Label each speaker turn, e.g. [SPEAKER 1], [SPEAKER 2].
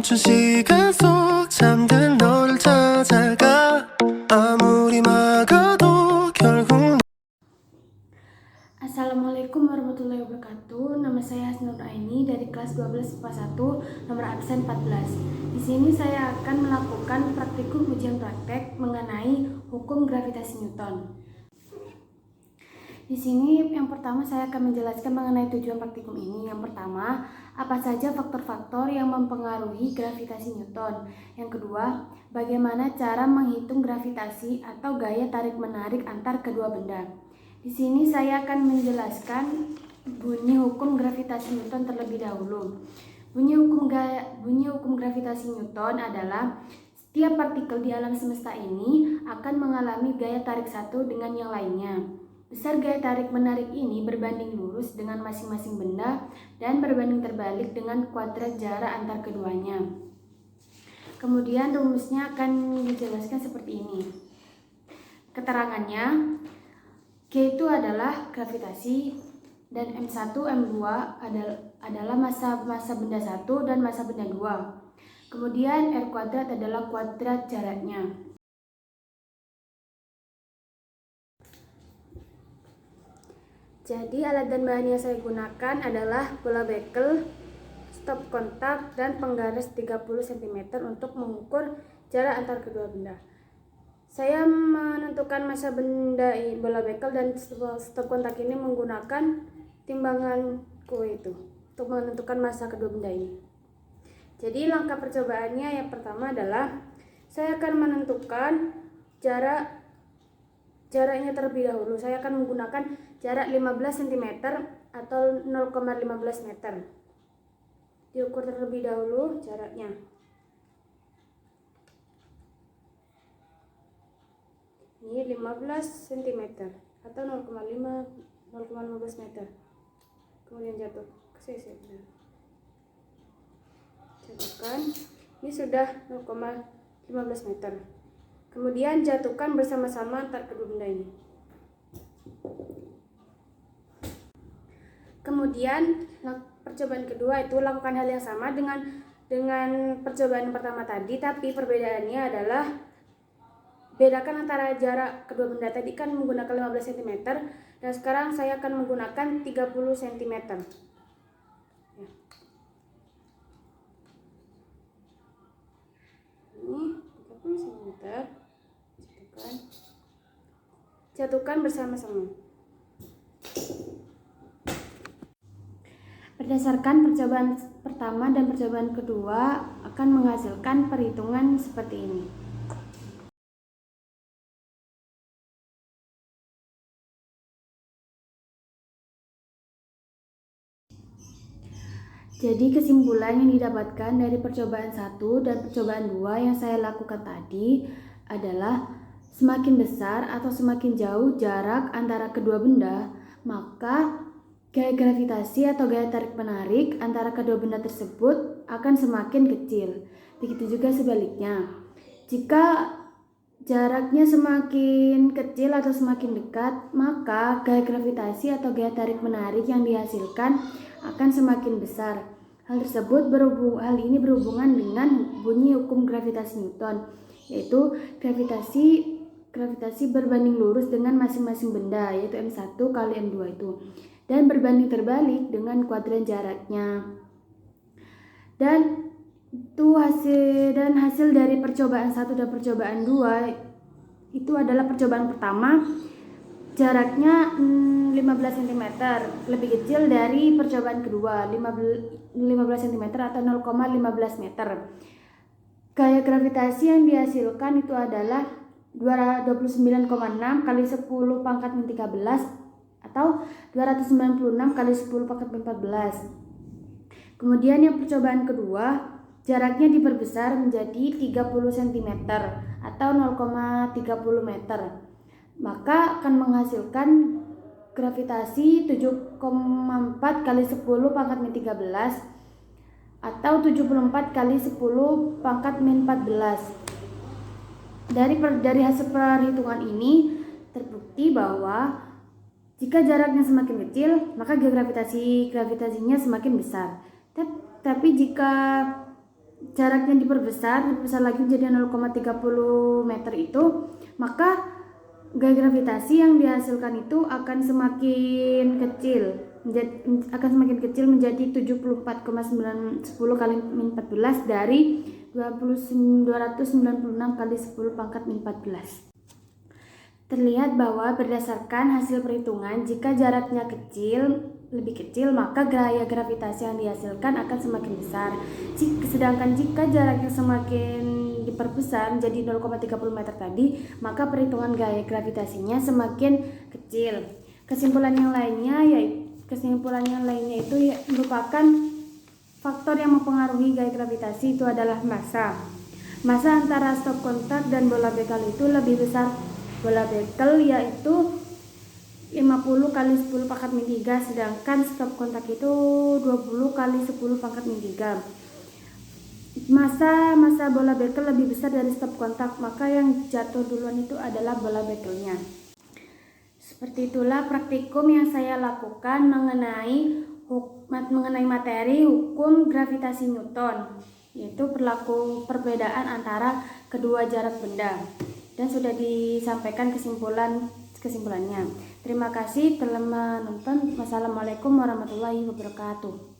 [SPEAKER 1] 멈춘 시간 속 잠든 너를 찾아가 아무리 막아도 결국.
[SPEAKER 2] Assalamualaikum warahmatullahi wabarakatuh. Nama saya Hasnur Aini dari kelas 12 IPA 1, nomor absen 14. Di sini saya akan melakukan praktikum ujian praktek mengenai hukum gravitasi Newton. Di sini yang pertama saya akan menjelaskan mengenai tujuan praktikum ini. Yang pertama, apa saja faktor-faktor yang mempengaruhi gravitasi Newton. Yang kedua, bagaimana cara menghitung gravitasi atau gaya tarik-menarik antar kedua benda. Di sini saya akan menjelaskan bunyi hukum gravitasi Newton terlebih dahulu. Bunyi hukum gravitasi Newton adalah setiap partikel di alam semesta ini akan mengalami gaya tarik satu dengan yang lainnya. Besar gaya tarik-menarik ini berbanding lurus dengan masing-masing benda dan berbanding terbalik dengan kuadrat jarak antar keduanya. Kemudian rumusnya akan dijelaskan seperti ini. Keterangannya, G itu adalah gravitasi dan M1, M2 adalah massa benda 1 dan massa benda 2. Kemudian R kuadrat adalah kuadrat jaraknya. Jadi alat dan bahan yang saya gunakan adalah bola bekel, stop kontak, dan penggaris 30 cm untuk mengukur jarak antar kedua benda. Saya menentukan massa benda bola bekel dan stop kontak ini menggunakan timbangan kue itu untuk menentukan massa kedua benda ini. Jadi langkah percobaannya yang pertama adalah saya akan menentukan jaraknya terlebih dahulu. Saya akan menggunakan jarak 15 cm atau 0,15 meter. Diukur terlebih dahulu jaraknya. Ini 15 cm atau 0,15 meter. Kemudian jatuh ke sisi. Jatuhkan. Ini sudah 0,15 meter. Kemudian jatuhkan bersama-sama antar kedua benda ini. Kemudian percobaan kedua itu lakukan hal yang sama dengan percobaan yang pertama tadi, tapi perbedaannya adalah bedakan antara jarak kedua benda. Tadi kan menggunakan 15 cm dan sekarang saya akan menggunakan 30 cm. Ya. Ini 30 cm. Jatuhkan bersama-sama. Berdasarkan percobaan pertama dan percobaan kedua akan menghasilkan perhitungan seperti ini. Jadi kesimpulan yang didapatkan dari percobaan 1 dan percobaan 2 yang saya lakukan tadi adalah semakin besar atau semakin jauh jarak antara kedua benda, maka gaya gravitasi atau gaya tarik-menarik antara kedua benda tersebut akan semakin kecil. Begitu juga sebaliknya. Jika jaraknya semakin kecil atau semakin dekat, maka gaya gravitasi atau gaya tarik-menarik yang dihasilkan akan semakin besar. Hal ini berhubungan dengan bunyi hukum gravitasi Newton, yaitu gravitasi berbanding lurus dengan masing-masing benda, yaitu M1 kali M2 itu, dan berbanding terbalik dengan kuadrat jaraknya. Dan hasil dari percobaan 1 dan percobaan 2 itu adalah percobaan pertama jaraknya 15 cm, lebih kecil dari percobaan kedua 15 cm atau 0,15 meter. Gaya gravitasi yang dihasilkan itu adalah 29,6 kali 10 pangkat min 13 atau 296 kali 10 pangkat min 14. Kemudian yang percobaan kedua, jaraknya diperbesar menjadi 30 cm atau 0,30 meter. Maka akan menghasilkan gravitasi 7,4 kali 10 pangkat min 13 atau 74 kali 10 pangkat min 14. Dari hasil perhitungan ini terbukti bahwa jika jaraknya semakin kecil, maka gravitasinya semakin besar. Tapi jika jaraknya diperbesar lagi menjadi 0,30 meter itu, maka gaya gravitasi yang dihasilkan itu akan semakin kecil menjadi 74,910 kali min 14 dari 296 kali 10 pangkat min 14. Terlihat bahwa berdasarkan hasil perhitungan, jika jaraknya lebih kecil, maka gaya gravitasi yang dihasilkan akan semakin besar. Sedangkan jika jaraknya semakin diperbesar menjadi 0,30 meter tadi, maka perhitungan gaya gravitasinya semakin kecil. Kesimpulan yang lainnya itu merupakan faktor yang mempengaruhi gaya gravitasi itu adalah massa. Massa antara stop kontak dan bola bekel itu lebih besar bola bekel, yaitu 50 kali 10 pangkat min 3, sedangkan stop kontak itu 20 kali 10 pangkat min 3. Massa bola bekel lebih besar dari stop kontak, maka yang jatuh duluan itu adalah bola bekelnya. Seperti itulah praktikum yang saya lakukan mengenai materi hukum gravitasi Newton, yaitu berlaku perbedaan antara kedua jarak benda, dan sudah disampaikan kesimpulannya. Terima kasih telah menonton. Wassalamualaikum warahmatullahi wabarakatuh.